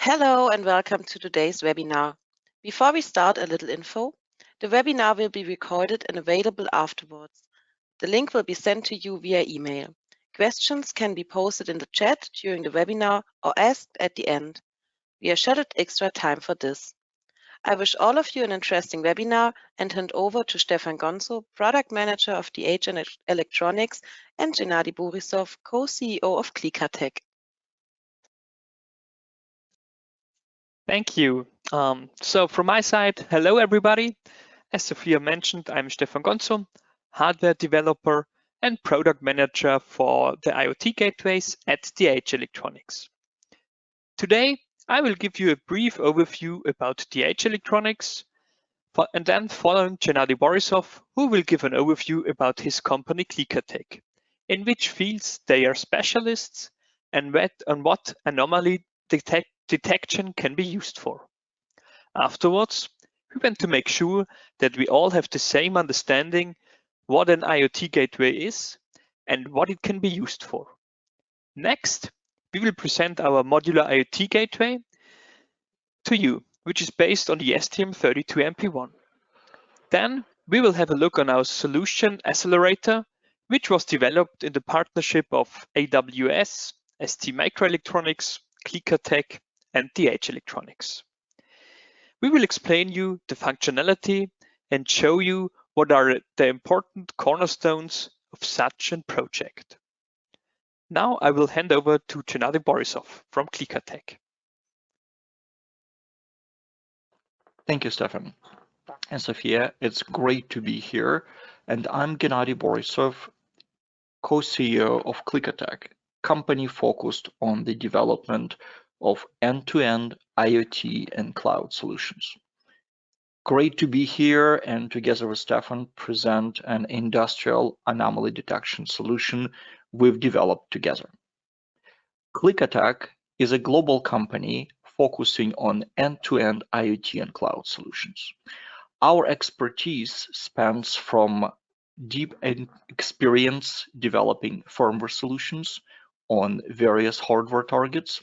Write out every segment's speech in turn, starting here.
Hello and welcome to today's webinar. Before we start, a little info. The webinar will be recorded and available afterwards. The link will be sent to you via email. Questions can be posted in the chat during the webinar or asked at the end. We have scheduled extra time for this. I wish all of you an interesting webinar and hand over to Stefan Gonzo, Product Manager of IoT Electronics, and Gennady Borisov, Co-CEO of Klika Tech. Thank you. So from my side, hello everybody. As Sophia mentioned, I'm Stefan Gonzo, hardware developer and product manager for the IoT gateways at DH Electronics. Today, I will give you a brief overview about DH Electronics, and then following Gennady Borisov, who will give an overview about his company Klika Tech, in which fields they are specialists and what anomaly detection can be used for. Afterwards, we want to make sure that we all have the same understanding what an IoT gateway is and what it can be used for. Next, we will present our modular IoT gateway to you, which is based on the STM32MP1. Then we will have a look on our solution accelerator, which was developed in the partnership of AWS, STMicroelectronics, Klika Tech, and DH Electronics. We will explain you the functionality and show you what are the important cornerstones of such a project. Now I will hand over to Gennady Borisov from Klika Tech. Thank you, Stefan. And Sophia, it's great to be here. And I'm Gennady Borisov, co-CEO of Klika Tech, company focused on the development of end-to-end IoT and cloud solutions. Great to be here and together with Stefan present an industrial anomaly detection solution we've developed together. Klika Tech is a global company focusing on end-to-end IoT and cloud solutions. Our expertise spans from deep experience developing firmware solutions on various hardware targets,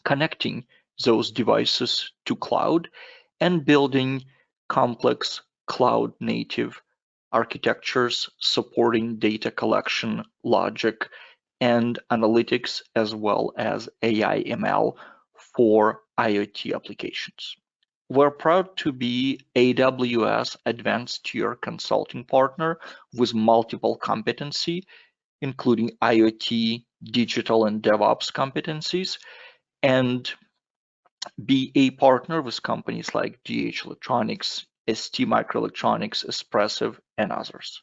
connecting those devices to cloud, and building complex cloud-native architectures supporting data collection, logic, and analytics, as well as AI ML for IoT applications. We're proud to be AWS Advanced Tier Consulting Partner with multiple competency, including IoT, digital, and DevOps competencies, and be a partner with companies like DH Electronics, STMicroelectronics, Espressif, and others.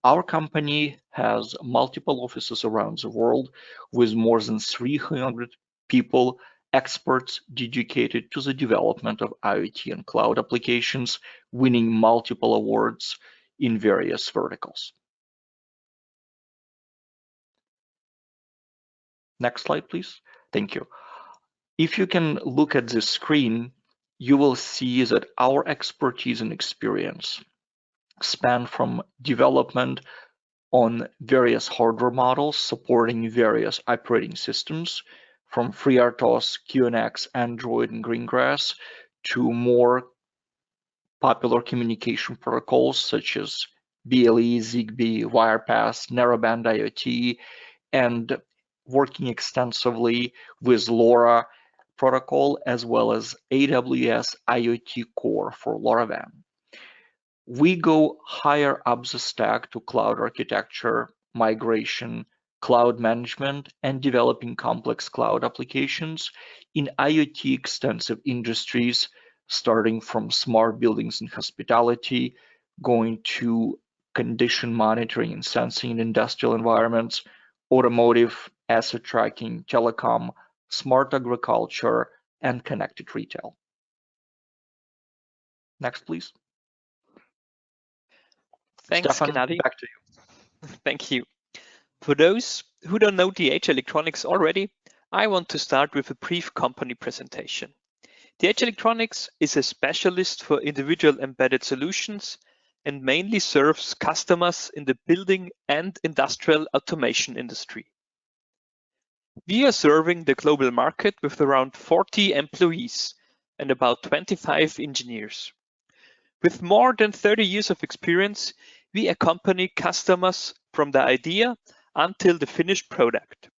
Our company has multiple offices around the world with more than 300 people, experts dedicated to the development of IoT and cloud applications, winning multiple awards in various verticals. Next slide, please. Thank you. If you can look at this screen, you will see that our expertise and experience span from development on various hardware models supporting various operating systems, from FreeRTOS, QNX, Android, and Greengras, to more popular communication protocols such as BLE, ZigBee, Wirepass, Narrowband IoT, and working extensively with LoRa protocol, as well as AWS IoT Core for LoRaWAN. We go higher up the stack to cloud architecture, migration, cloud management, and developing complex cloud applications in IoT extensive industries, starting from smart buildings and hospitality, going to condition monitoring and sensing in industrial environments, automotive, asset tracking, telecom, smart agriculture, and connected retail. Next, please. Thanks, Stefan, Gennady. back to you. Thank you. For those who don't know DH Electronics already, I want to start with a brief company presentation. DH Electronics is a specialist for individual embedded solutions and mainly serves customers in the building and industrial automation industry. We are serving the global market with around 40 employees and about 25 engineers. With more than 30 years of experience, we accompany customers from the idea until the finished product.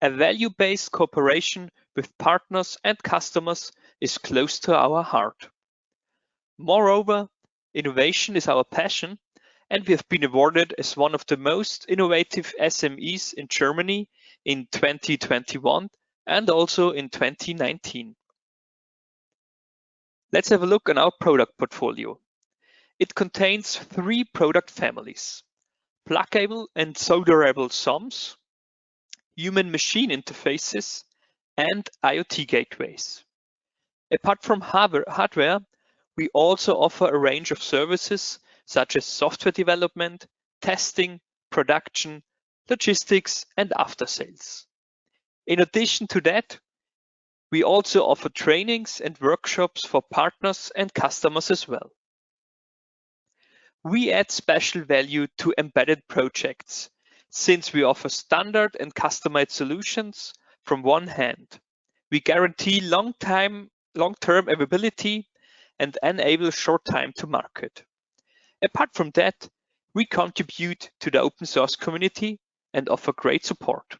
A value-based cooperation with partners and customers is close to our heart. Moreover, innovation is our passion, and we have been awarded as one of the most innovative SMEs in Germany in 2021 and also in 2019. Let's have a look on our product portfolio. It contains 3 product families: pluggable and solderable SOMs, human-machine interfaces, and IoT gateways. Apart from hardware, we also offer a range of services such as software development, testing, production, logistics, and after-sales. In addition to that, we also offer trainings and workshops for partners and customers as well. We add special value to embedded projects since we offer standard and customized solutions from one hand. We guarantee long-term availability and enable short time to market. Apart from that, we contribute to the open source community and offer great support.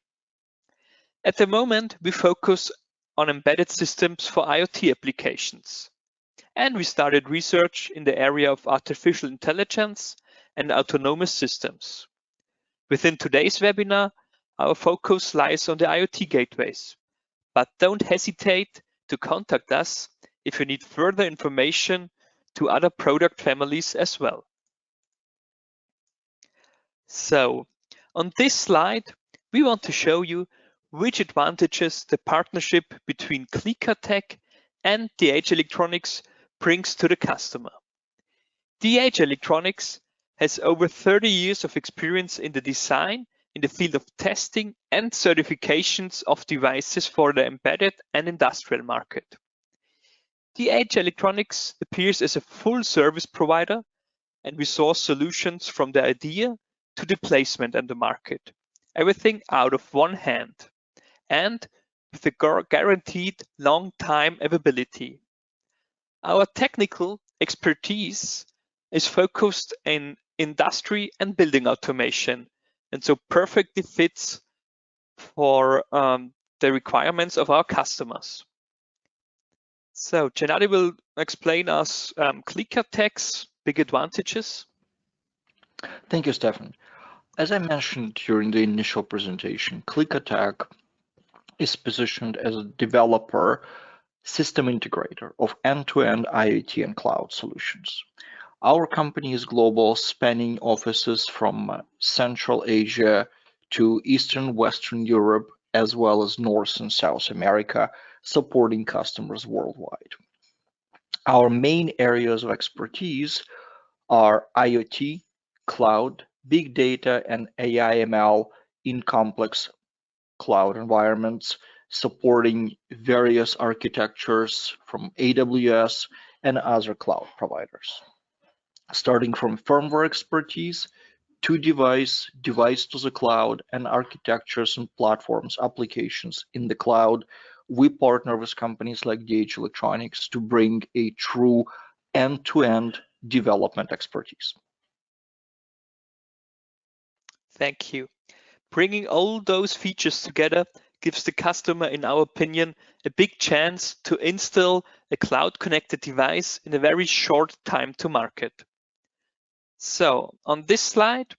At the moment, we focus on embedded systems for IoT applications. And we started research in the area of artificial intelligence and autonomous systems. Within today's webinar, our focus lies on the IoT gateways. But don't hesitate to contact us if you need further information to other product families as well. So, on this slide, we want to show you which advantages the partnership between Klika Tech and DH Electronics brings to the customer. DH Electronics has over 30 years of experience in the design, in the field of testing and certifications of devices for the embedded and industrial market. DH Electronics appears as a full service provider, and we source solutions from the idea to the placement and the market. Everything out of one hand, and with a guaranteed long time availability. Our technical expertise is focused in industry and building automation, and so perfectly fits for the requirements of our customers. So Gennady will explain us Klika Tech's big advantages. Thank you, Stefan. As I mentioned during the initial presentation, Klika Tech is positioned as a developer system integrator of end-to-end IoT and cloud solutions. Our company is global, spanning offices from Central Asia to Eastern Western Europe, as well as North and South America, supporting customers worldwide. Our main areas of expertise are IoT, cloud, big data, and AI/ML in complex cloud environments, supporting various architectures from AWS and other cloud providers. Starting from firmware expertise to device to the cloud, and architectures and platforms, applications in the cloud, we partner with companies like DH Electronics to bring a true end-to-end development expertise. Thank you. Bringing all those features together gives the customer, in our opinion, a big chance to install a cloud-connected device in a very short time to market. So on this slide,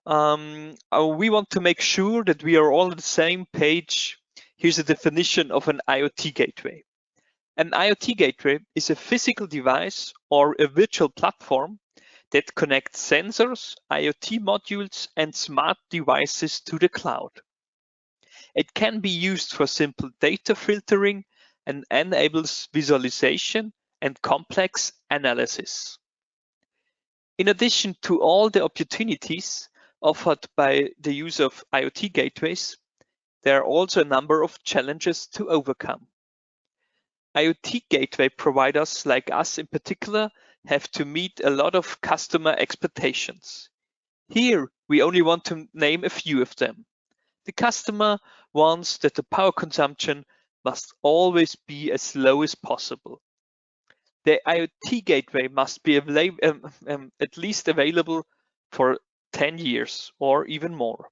we want to make sure that we are all on the same page. Here's a definition of an IoT gateway. An IoT gateway is a physical device or a virtual platform that connects sensors, IoT modules, and smart devices to the cloud. It can be used for simple data filtering and enables visualization and complex analysis. In addition to all the opportunities offered by the use of IoT gateways, there are also a number of challenges to overcome. IoT gateway providers like us in particular have to meet a lot of customer expectations. Here, we only want to name a few of them. The customer wants that the power consumption must always be as low as possible. The IoT gateway must be at least available for 10 years or even more.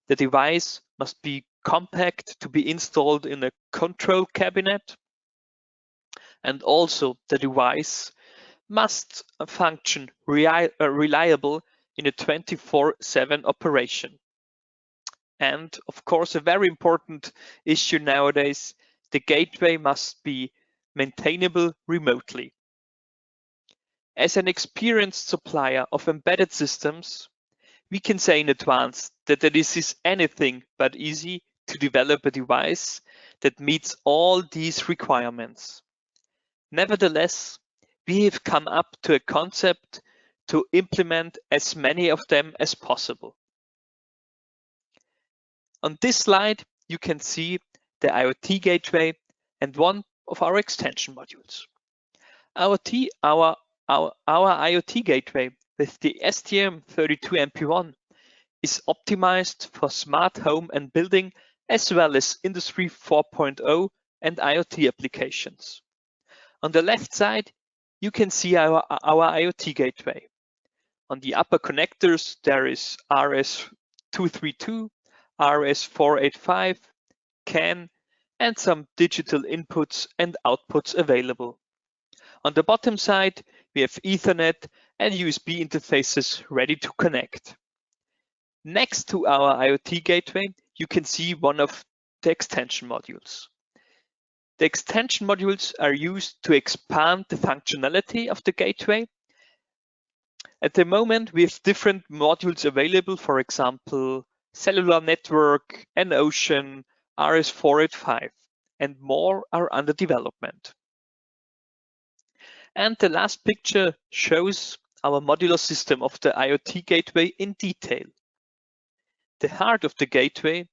The device must be compact to be installed in a control cabinet, and also the device must function reliable in a 24/7 operation. And of course, a very important issue nowadays, the gateway must be maintainable remotely. As an experienced supplier of embedded systems, we can say in advance that this is anything but easy to develop a device that meets all these requirements. Nevertheless, we have come up to a concept to implement as many of them as possible. On this slide, you can see the IoT gateway and one of our extension modules. Our IoT gateway with the STM32MP1 is optimized for smart home and building as well as Industry 4.0 and IoT applications. On the left side, you can see our IoT gateway. On the upper connectors, there is RS232, RS485, CAN, and some digital inputs and outputs available. On the bottom side, we have Ethernet and USB interfaces ready to connect. Next to our IoT gateway, you can see one of the extension modules. The extension modules are used to expand the functionality of the gateway. At the moment, we have different modules available, for example, cellular network, N-Ocean, RS485, and more are under development. And the last picture shows our modular system of the IoT gateway in detail. The heart of the gateway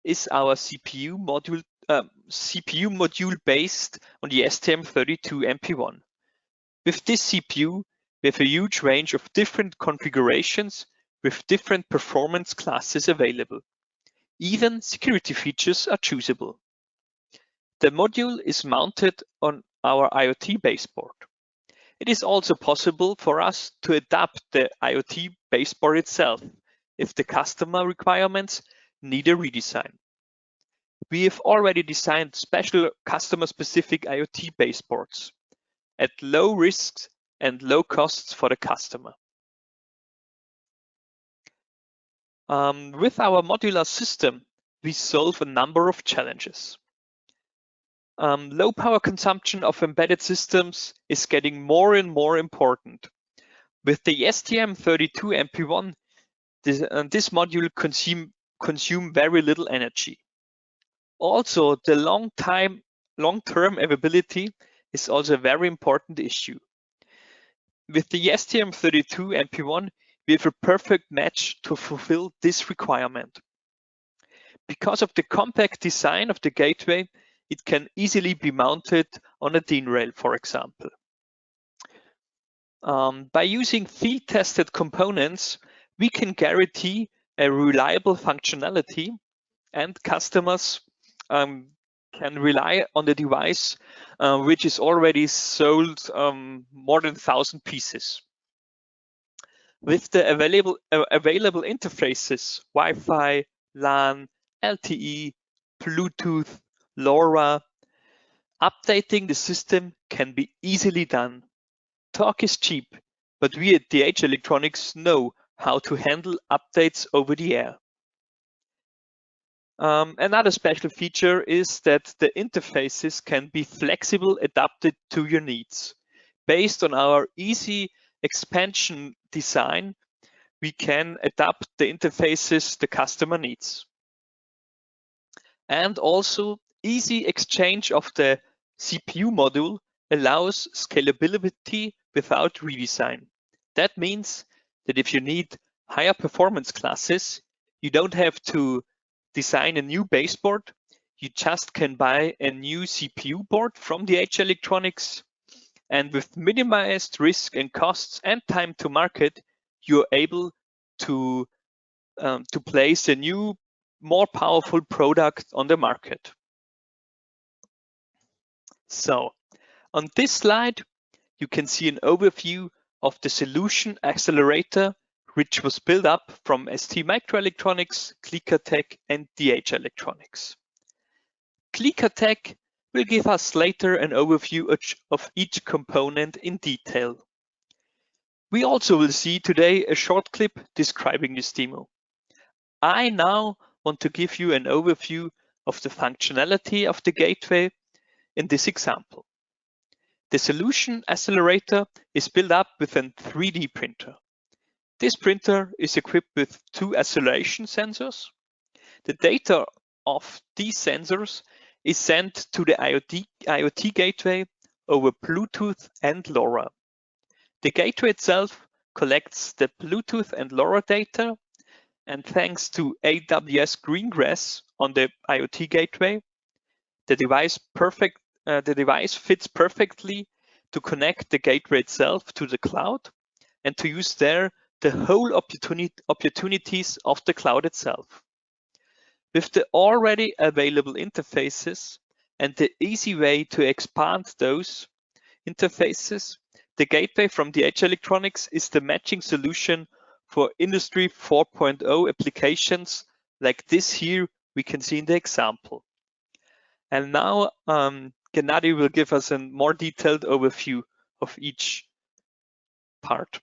is our CPU module based on the STM32MP1. With this CPU, we have a huge range of different configurations with different performance classes available. Even security features are choosable. The module is mounted on our IoT baseboard. It is also possible for us to adapt the IoT baseboard itself if the customer requirements need a redesign. We have already designed special customer-specific IoT baseboards at low risks and low costs for the customer. With our modular system, we solve a number of challenges. Low power consumption of embedded systems is getting more and more important. With the STM32MP1, this module consume very little energy. Also, the long-term availability is also a very important issue. With the STM32MP1, we have a perfect match to fulfill this requirement. Because of the compact design of the gateway, it can easily be mounted on a DIN rail, for example. By using field-tested components, we can guarantee a reliable functionality, and customers can rely on the device, which is already sold more than 1,000 pieces. With the available interfaces, Wi-Fi, LAN, LTE, Bluetooth, LoRa, updating the system can be easily done. Talk is cheap, but we at DH Electronics know how to handle updates over the air. Another special feature is that the interfaces can be flexible, adapted to your needs. Based on our easy expansion design, we can adapt the interfaces the customer needs. And also, easy exchange of the CPU module allows scalability without redesign. That means that if you need higher performance classes, you don't have to design a new baseboard. You just can buy a new CPU board from DH Electronics, and with minimized risk and costs and time to market, you're able to place a new more powerful product on the market. So on this slide, you can see an overview of the solution accelerator, which was built up from STMicroelectronics, Klika Tech, and DH Electronics. Klika Tech will give us later an overview of each component in detail. We also will see today a short clip describing this demo. I now want to give you an overview of the functionality of the gateway in this example. The solution accelerator is built up with a 3D printer. This printer is equipped with 2 acceleration sensors. The data of these sensors is sent to the IoT Gateway over Bluetooth and LoRa. The gateway itself collects the Bluetooth and LoRa data, and thanks to AWS Greengras on the IoT Gateway, the device fits perfectly to connect the gateway itself to the cloud and to use there the whole opportunities of the cloud itself. With the already available interfaces and the easy way to expand those interfaces, the gateway from DH Electronics is the matching solution for Industry 4.0 applications like this here we can see in the example. And now Gennady will give us a more detailed overview of each part.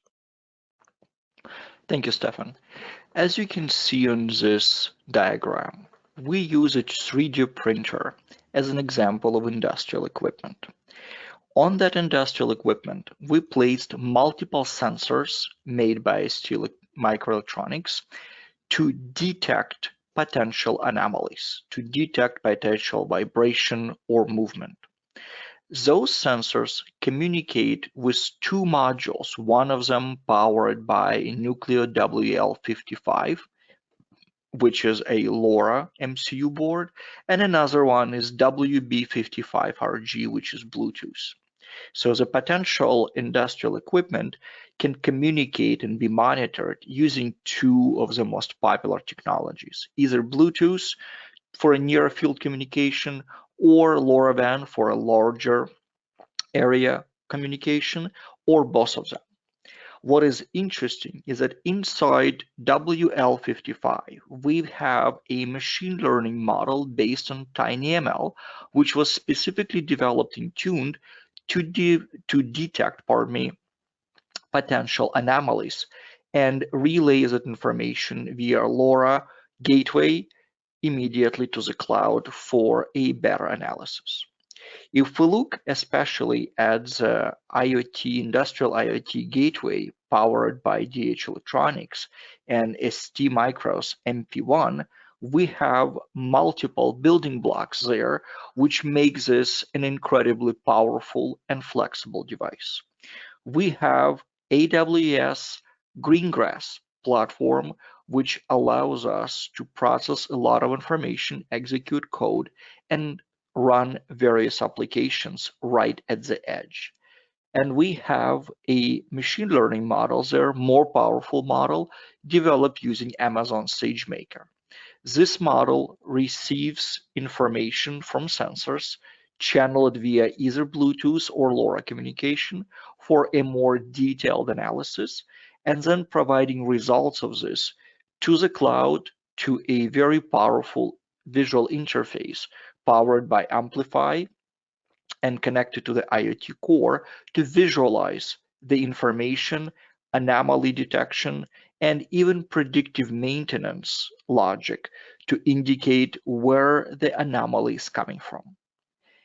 Thank you, Stefan. As you can see on this diagram, we use a 3D printer as an example of industrial equipment. On that industrial equipment, we placed multiple sensors made by STMicroelectronics to detect potential anomalies, to detect potential vibration or movement. Those sensors communicate with 2 modules, one of them powered by Nucleo WL55, which is a LoRa MCU board, and another one is WB55RG, which is Bluetooth. So the potential industrial equipment can communicate and be monitored using 2 of the most popular technologies, either Bluetooth for a near field communication or LoRaWAN for a larger area communication, or both of them. What is interesting is that inside WL55, we have a machine learning model based on TinyML, which was specifically developed and tuned to detect, potential anomalies and relay that information via LoRa gateway immediately to the cloud for a better analysis. If we look especially at the industrial IoT gateway powered by DH Electronics and STMicroelectronics MP1, we have multiple building blocks there, which makes this an incredibly powerful and flexible device. We have AWS Greengras platform, which allows us to process a lot of information, execute code, and run various applications right at the edge. And we have a machine learning model there, more powerful model, developed using Amazon SageMaker. This model receives information from sensors, channeled via either Bluetooth or LoRa communication for a more detailed analysis, and then providing results of this to the cloud to a very powerful visual interface powered by Amplify and connected to the IoT core to visualize the information, anomaly detection, and even predictive maintenance logic to indicate where the anomaly is coming from.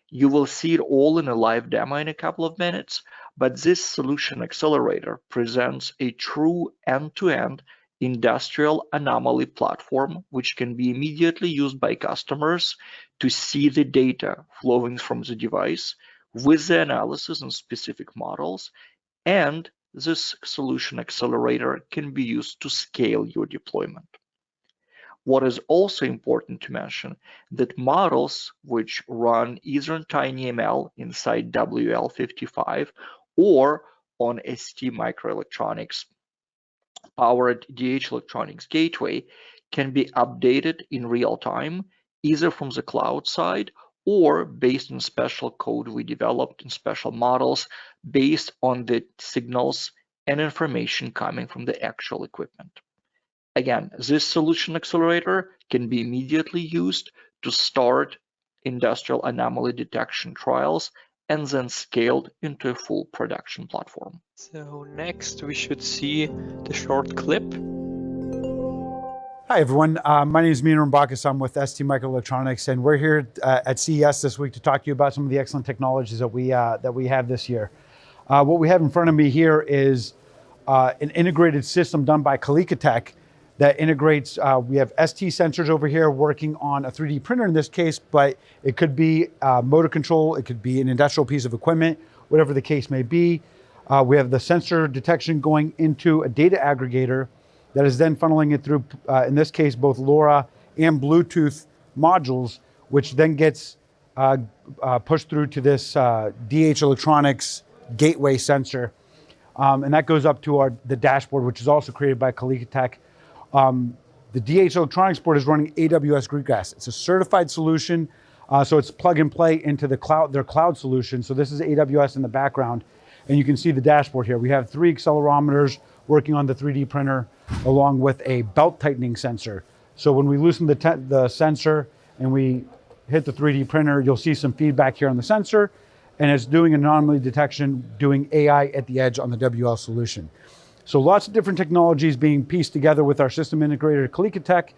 You will see it all in a live demo in a couple of minutes, but this solution accelerator presents a true end-to-end industrial anomaly platform, which can be immediately used by customers to see the data flowing from the device with the analysis and specific models, and this solution accelerator can be used to scale your deployment. What is also important to mention that models which run either on TinyML inside WL55 or on STMicroelectronics powered DH Electronics Gateway can be updated in real time, either from the cloud side or based on special code we developed in special models based on the signals and information coming from the actual equipment. Again, this solution accelerator can be immediately used to start industrial anomaly detection trials and then scaled into a full production platform. So next we should see the short clip. Hi everyone, my name is Mina Rambakis. I'm with STMicroelectronics, and we're here at CES this week to talk to you about some of the excellent technologies that we have this year. What we have in front of me here is an integrated system done by Klika Tech that integrates, we have ST sensors over here working on a 3D printer in this case, but it could be motor control, it could be an industrial piece of equipment, whatever the case may be. We have the sensor detection going into a data aggregator that is then funneling it through, in this case, both LoRa and Bluetooth modules, which then gets pushed through to this DH Electronics Gateway sensor. And that goes up to the dashboard, which is also created by Klika Tech. The DH Electronics board is running AWS Greengras. It's a certified solution, so it's plug and play into their cloud solution. So this is AWS in the background, and you can see the dashboard here. We have 3 accelerometers working on the 3D printer, along with a belt tightening sensor. So when we loosen the sensor and we hit the 3D printer, you'll see some feedback here on the sensor, and it's doing anomaly detection, doing AI at the edge on the WL solution. So lots of different technologies being pieced together with our system integrator Klika Tech,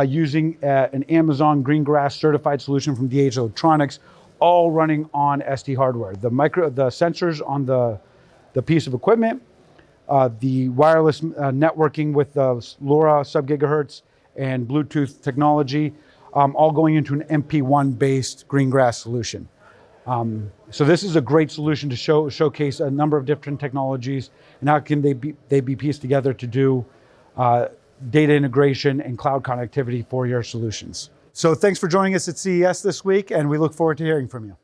using an Amazon Greengras certified solution from DH Electronics, all running on ST hardware. The sensors on the piece of equipment, the wireless networking with the LoRa sub-gigahertz and Bluetooth technology, all going into an MP1-based Greengras solution. So this is a great solution to showcase a number of different technologies and how can they be pieced together to do data integration and cloud connectivity for your solutions. So thanks for joining us at CES this week, and we look forward to hearing from you.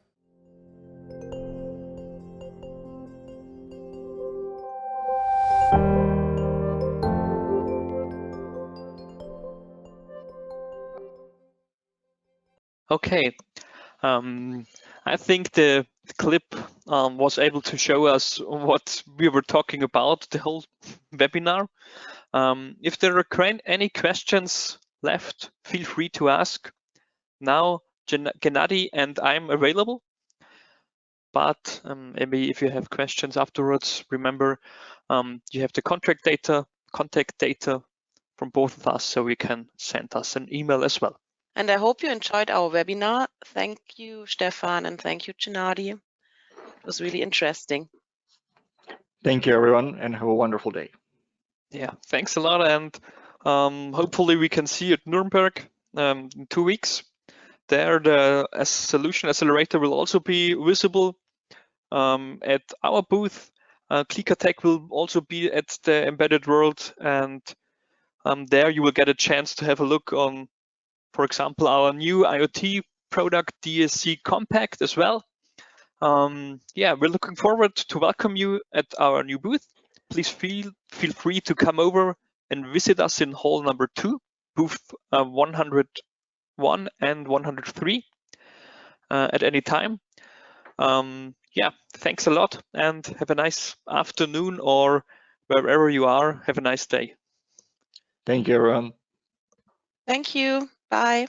Okay, I think the clip was able to show us what we were talking about the whole webinar. If there are any questions left, feel free to ask. Now, Gennady and I'm available. But maybe if you have questions afterwards, remember you have the contact data from both of us, so you can send us an email as well. And I hope you enjoyed our webinar. Thank you, Stefan, and thank you, Gennady. It was really interesting. Thank you, everyone, and have a wonderful day. Yeah, thanks a lot, and hopefully we can see you at Nuremberg in 2 weeks. There, the solution accelerator will also be visible at our booth. Klika Tech will also be at the Embedded World, and there you will get a chance to have a look on, for example, our new IoT product, DSC Compact as well. Yeah, we're looking forward to welcome you at our new booth. Please feel free to come over and visit us in hall number 2, booth 101 and 103 at any time. Yeah, thanks a lot, and have a nice afternoon, or wherever you are, have a nice day. Thank you, everyone. Thank you. Bye.